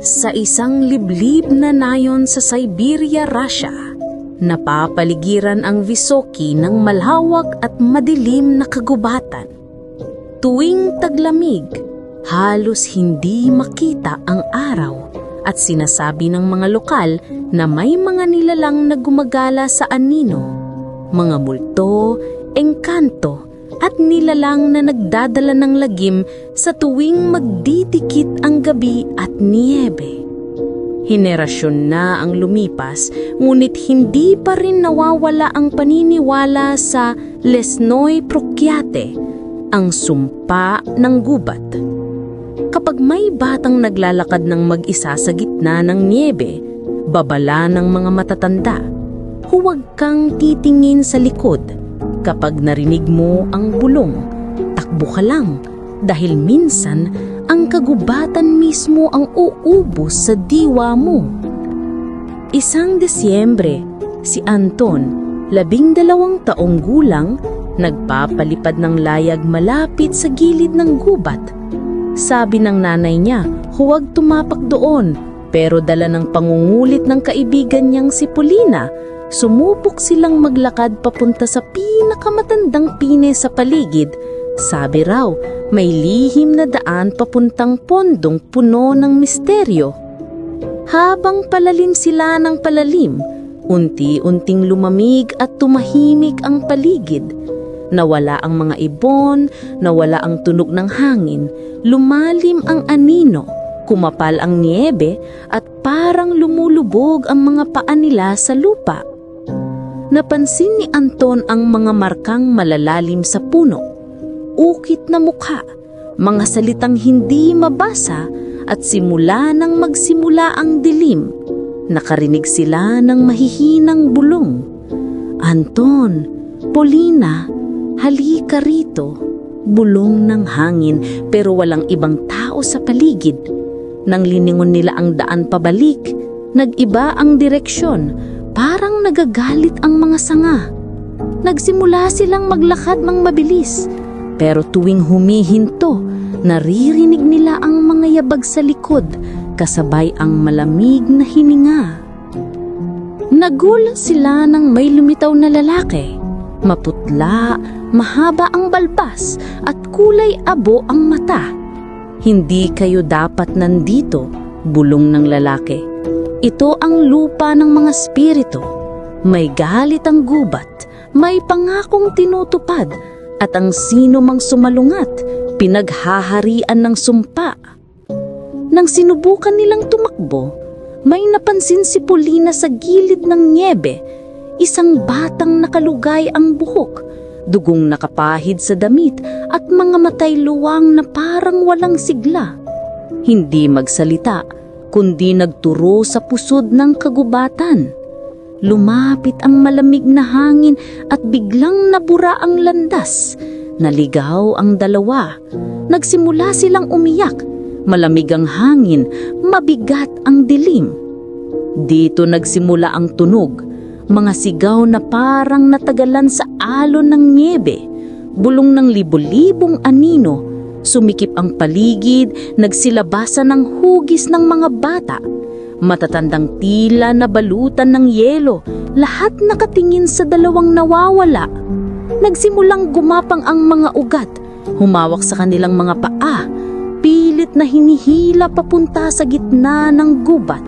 Sa isang liblib na nayon sa Siberia, Russia, napapaligiran ang Vysoky ng malawak at madilim na kagubatan. Tuwing taglamig, halos hindi makita ang araw at sinasabi ng mga lokal na may mga nilalang na gumagala sa anino, mga multo, engkanto at nilalang na nagdadala ng lagim sa tuwing magdidikit ang gabi at niyebe. Henerasyon na ang lumipas, ngunit hindi pa rin nawawala ang paniniwala sa Lesnoy Prokyate, ang sumpa ng gubat. Kapag may batang naglalakad ng mag-isa sa gitna ng niyebe, babala ng mga matatanda, huwag kang titingin sa likod. Kapag narinig mo ang bulong, takbo ka lang dahil minsan ang kagubatan mismo ang uubos sa diwa mo. Isang Desyembre, si Anton, 12 taong gulang, nagpapalipad ng layag malapit sa gilid ng gubat. Sabi ng nanay niya, huwag tumapak doon, pero dala ng pangungulit ng kaibigan niyang si Polina, sumubok silang maglakad papunta sa pinakamatandang pine sa paligid. Sabi raw, may lihim na daan papuntang pondong puno ng misteryo. Habang palalim sila ng palalim, unti-unting lumamig at tumahimik ang paligid. Nawala ang mga ibon, nawala ang tunog ng hangin, lumalim ang anino, kumapal ang niebe at parang lumulubog ang mga paa nila sa lupa. Napansin ni Anton ang mga markang malalalim sa puno, ukit na mukha, mga salitang hindi mabasa at simula nang magsimula ang dilim. Nakarinig sila ng mahihinang bulong. Anton, Polina, halika rito. Bulong ng hangin pero walang ibang tao sa paligid. Nang liningon nila ang daan pabalik, nag-iba ang direksyon. Parang nagagalit ang mga sanga. Nagsimula silang maglakad ng mabilis. Pero tuwing humihinto, naririnig nila ang mga yabag sa likod, kasabay ang malamig na hininga. Nagulat sila nang may lumitaw na lalaki. Maputla, mahaba ang balbas at kulay abo ang mata. Hindi kayo dapat nandito, bulong ng lalaki. Ito ang lupa ng mga spirito. May galit ang gubat, may pangakong tinutupad, at ang sino mang sumalungat, pinaghaharian ng sumpa. Nang sinubukan nilang tumakbo, may napansin si Polina sa gilid ng niebe, isang batang nakalugay ang buhok, dugong nakapahid sa damit at mga matay luwang na parang walang sigla. Hindi magsalita, kundi nagturo sa pusod ng kagubatan. Lumapit ang malamig na hangin at biglang nabura ang landas. Naligaw ang dalawa. Nagsimula silang umiyak. Malamig ang hangin, mabigat ang dilim. Dito nagsimula ang tunog. Mga sigaw na parang natagalan sa alon ng niebe. Bulong ng libo-libong anino. Sumikip ang paligid, nagsilabasan ng hugis ng mga bata. Matatandang tila na balutan ng yelo, lahat nakatingin sa dalawang nawawala. Nagsimulang gumapang ang mga ugat, humawak sa kanilang mga paa, pilit na hinihila papunta sa gitna ng gubat.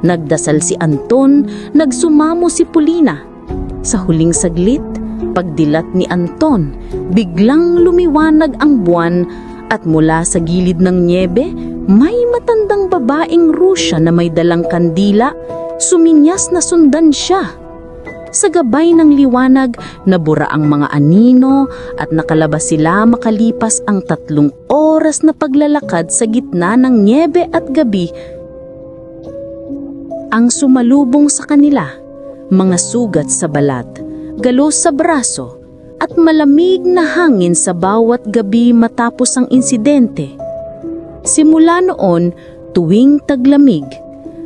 Nagdasal si Anton, nagsumamo si Polina. Sa huling saglit, pagdilat ni Anton, biglang lumiwanag ang buwan at mula sa gilid ng niebe, may matandang babaeng Rusya na may dalang kandila, suminyas na sundan siya. Sa gabay ng liwanag, nabura ang mga anino at nakalabas sila makalipas ang 3 oras na paglalakad sa gitna ng niebe at gabi. Ang sumalubong sa kanila, mga sugat sa balat, galos sa braso, at malamig na hangin sa bawat gabi matapos ang insidente. Simula noon, tuwing taglamig,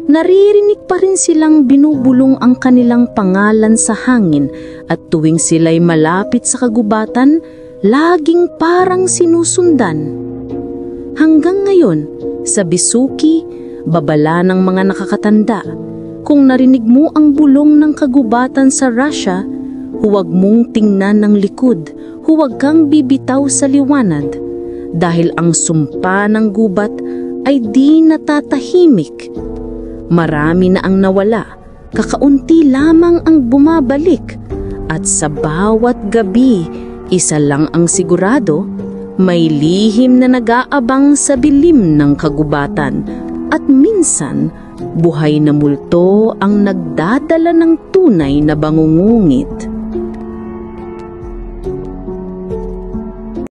naririnig pa rin silang binubulong ang kanilang pangalan sa hangin at tuwing sila'y malapit sa kagubatan, laging parang sinusundan. Hanggang ngayon, sa Vysoky, Babala ng mga nakakatanda, kung narinig mo ang bulong ng kagubatan sa Russia, huwag mong tingnan ng likod, huwag kang bibitaw sa liwanag, dahil ang sumpa ng gubat ay di natatahimik. Marami na ang nawala, kakaunti lamang ang bumabalik, at sa bawat gabi, isa lang ang sigurado, may lihim na nag-aabang sa bilim ng kagubatan, at minsan, buhay na multo ang nagdadala ng tunay na bangungungit.